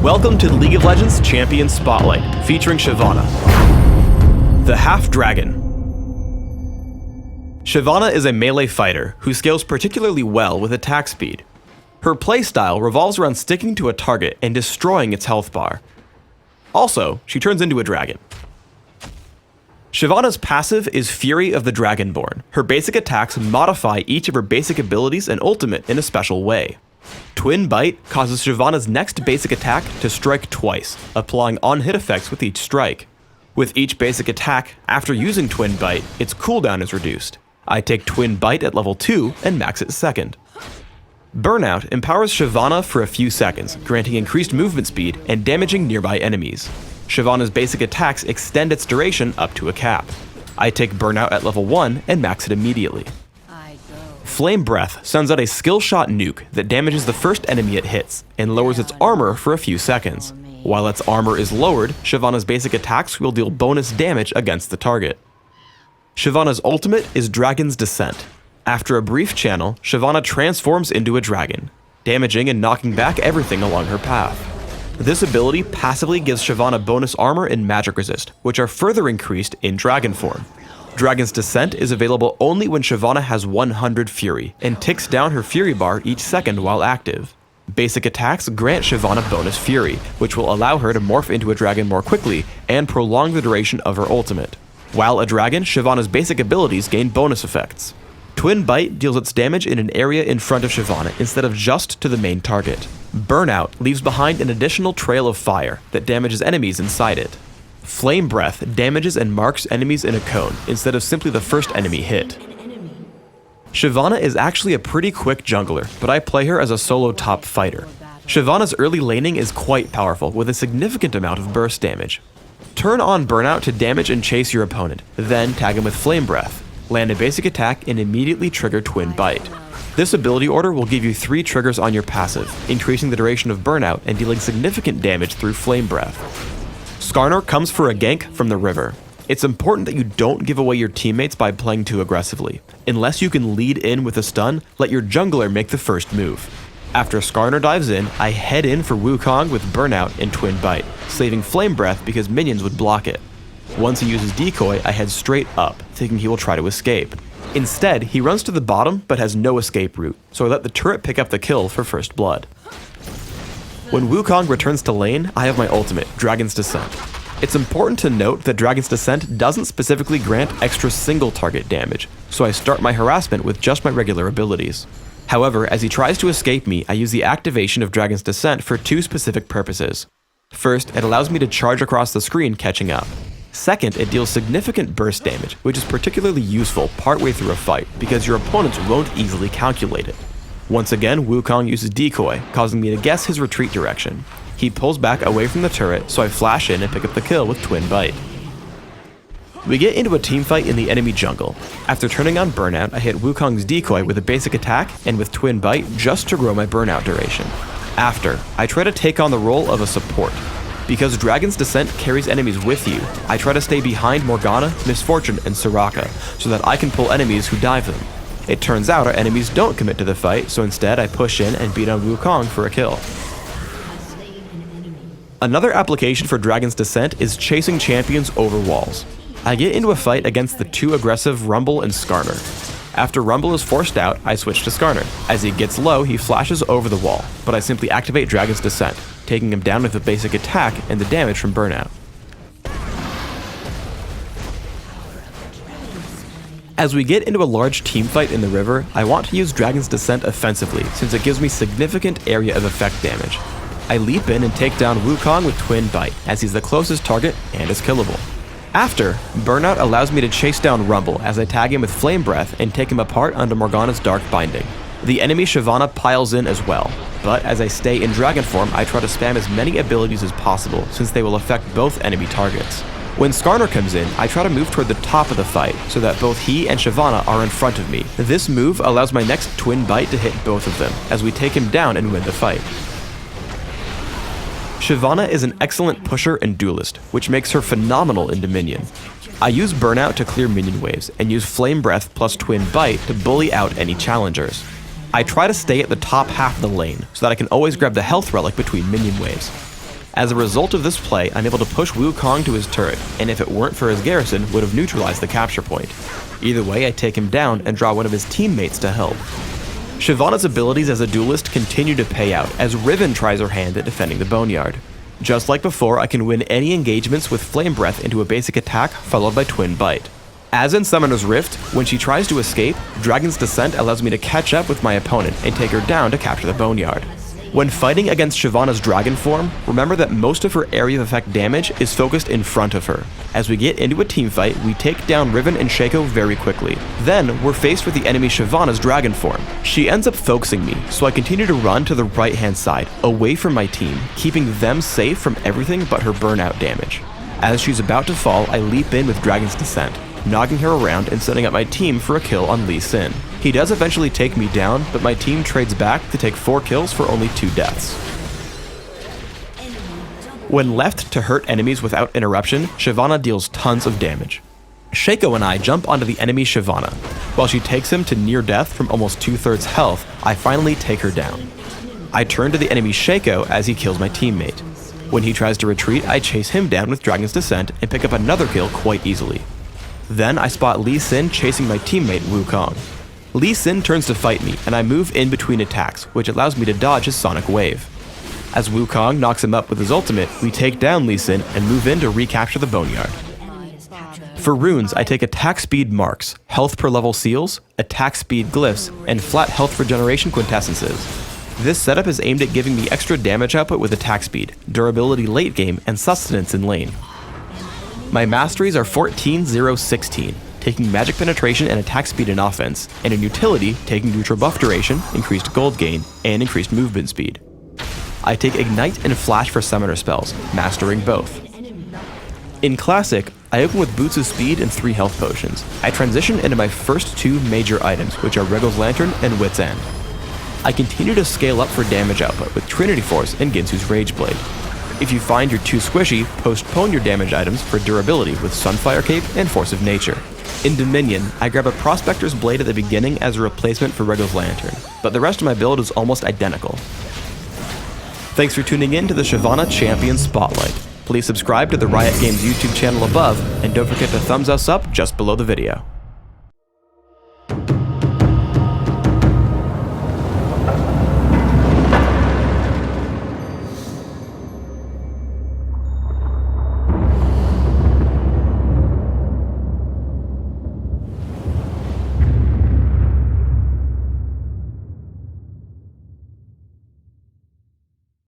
Welcome to the League of Legends Champion Spotlight, featuring Shyvana, the Half-Dragon. Shyvana is a melee fighter who scales particularly well with attack speed. Her playstyle revolves around sticking to a target and destroying its health bar. Also, she turns into a dragon. Shyvana's passive is Fury of the Dragonborn. Her basic attacks modify each of her basic abilities and ultimate in a special way. Twin Bite causes Shyvana's next basic attack to strike twice, applying on-hit effects with each strike. With each basic attack, after using Twin Bite, its cooldown is reduced. I take Twin Bite at level 2 and max it second. Burnout empowers Shyvana for a few seconds, granting increased movement speed and damaging nearby enemies. Shyvana's basic attacks extend its duration up to a cap. I take Burnout at level 1 and max it immediately. Flame Breath sends out a skill shot nuke that damages the first enemy it hits and lowers its armor for a few seconds. While its armor is lowered, Shyvana's basic attacks will deal bonus damage against the target. Shyvana's ultimate is Dragon's Descent. After a brief channel, Shyvana transforms into a dragon, damaging and knocking back everything along her path. This ability passively gives Shyvana bonus armor and magic resist, which are further increased in dragon form. Dragon's Descent is available only when Shyvana has 100 Fury, and ticks down her Fury bar each second while active. Basic attacks grant Shyvana bonus Fury, which will allow her to morph into a dragon more quickly and prolong the duration of her ultimate. While a dragon, Shyvana's basic abilities gain bonus effects. Twin Bite deals its damage in an area in front of Shyvana instead of just to the main target. Burnout leaves behind an additional trail of fire that damages enemies inside it. Flame Breath damages and marks enemies in a cone instead of simply the first enemy hit. Shyvana is actually a pretty quick jungler, but I play her as a solo top fighter. Shyvana's early laning is quite powerful with a significant amount of burst damage. Turn on Burnout to damage and chase your opponent, then tag him with Flame Breath. Land a basic attack and immediately trigger Twin Bite. This ability order will give you 3 triggers on your passive, increasing the duration of Burnout and dealing significant damage through Flame Breath. Skarner comes for a gank from the river. It's important that you don't give away your teammates by playing too aggressively. Unless you can lead in with a stun, let your jungler make the first move. After Skarner dives in, I head in for Wukong with Burnout and Twin Bite, saving Flame Breath because minions would block it. Once he uses Decoy, I head straight up, thinking he will try to escape. Instead, he runs to the bottom but has no escape route, so I let the turret pick up the kill for first blood. When Wukong returns to lane, I have my ultimate, Dragon's Descent. It's important to note that Dragon's Descent doesn't specifically grant extra single target damage, so I start my harassment with just my regular abilities. However, as he tries to escape me, I use the activation of Dragon's Descent for 2 specific purposes. First, it allows me to charge across the screen catching up. Second, it deals significant burst damage, which is particularly useful partway through a fight because your opponents won't easily calculate it. Once again, Wukong uses Decoy, causing me to guess his retreat direction. He pulls back away from the turret, so I flash in and pick up the kill with Twin Bite. We get into a teamfight in the enemy jungle. After turning on Burnout, I hit Wukong's Decoy with a basic attack and with Twin Bite just to grow my Burnout duration. After, I try to take on the role of a support. Because Dragon's Descent carries enemies with you, I try to stay behind Morgana, Misfortune, and Soraka so that I can pull enemies who dive them. It turns out our enemies don't commit to the fight, so instead I push in and beat on Wukong for a kill. Another application for Dragon's Descent is chasing champions over walls. I get into a fight against the 2 aggressive Rumble and Skarner. After Rumble is forced out, I switch to Skarner. As he gets low, he flashes over the wall, but I simply activate Dragon's Descent, taking him down with a basic attack and the damage from Burnout. As we get into a large teamfight in the river, I want to use Dragon's Descent offensively since it gives me significant area of effect damage. I leap in and take down Wukong with Twin Bite, as he's the closest target and is killable. After, Burnout allows me to chase down Rumble as I tag him with Flame Breath and take him apart under Morgana's Dark Binding. The enemy Shyvana piles in as well, but as I stay in dragon form, I try to spam as many abilities as possible since they will affect both enemy targets. When Skarner comes in, I try to move toward the top of the fight so that both he and Shyvana are in front of me. This move allows my next Twin Bite to hit both of them as we take him down and win the fight. Shyvana is an excellent pusher and duelist, which makes her phenomenal in Dominion. I use Burnout to clear minion waves and use Flame Breath plus Twin Bite to bully out any challengers. I try to stay at the top half of the lane so that I can always grab the health relic between minion waves. As a result of this play, I'm able to push Wukong to his turret, and if it weren't for his garrison, would have neutralized the capture point. Either way, I take him down and draw one of his teammates to help. Shyvana's abilities as a duelist continue to pay out as Riven tries her hand at defending the Boneyard. Just like before, I can win any engagements with Flame Breath into a basic attack followed by Twin Bite. As in Summoner's Rift, when she tries to escape, Dragon's Descent allows me to catch up with my opponent and take her down to capture the Boneyard. When fighting against Shyvana's dragon form, remember that most of her area of effect damage is focused in front of her. As we get into a teamfight, we take down Riven and Shaco very quickly. Then, we're faced with the enemy Shyvana's dragon form. She ends up focusing me, so I continue to run to the right hand side, away from my team, keeping them safe from everything but her burnout damage. As she's about to fall, I leap in with Dragon's Descent, knocking her around and setting up my team for a kill on Lee Sin. He does eventually take me down, but my team trades back to take 4 kills for only 2 deaths. When left to hurt enemies without interruption, Shyvana deals tons of damage. Shaco and I jump onto the enemy Shyvana. While she takes him to near death from almost 2/3 health, I finally take her down. I turn to the enemy Shaco as he kills my teammate. When he tries to retreat, I chase him down with Dragon's Descent and pick up another kill quite easily. Then I spot Lee Sin chasing my teammate Wukong. Lee Sin turns to fight me, and I move in between attacks, which allows me to dodge his Sonic Wave. As Wukong knocks him up with his ultimate, we take down Lee Sin and move in to recapture the Boneyard. For runes, I take attack speed marks, health per level seals, attack speed glyphs, and flat health regeneration quintessences. This setup is aimed at giving me extra damage output with attack speed, durability late game, and sustenance in lane. My masteries are 14, 0, 16, taking magic penetration and attack speed in offense, and in utility, taking neutral buff duration, increased gold gain, and increased movement speed. I take ignite and flash for summoner spells, mastering both. In classic, I open with boots of speed and 3 health potions. I transition into my first 2 major items, which are Regal's Lantern and Wit's End. I continue to scale up for damage output with Trinity Force and Ginsu's Rage Blade. If you find you're too squishy, postpone your damage items for durability with Sunfire Cape and Force of Nature. In Dominion, I grab a Prospector's Blade at the beginning as a replacement for Regal's Lantern, but the rest of my build is almost identical. Thanks for tuning in to the Shyvana Champion Spotlight. Please subscribe to the Riot Games YouTube channel above, and don't forget to thumbs us up just below the video.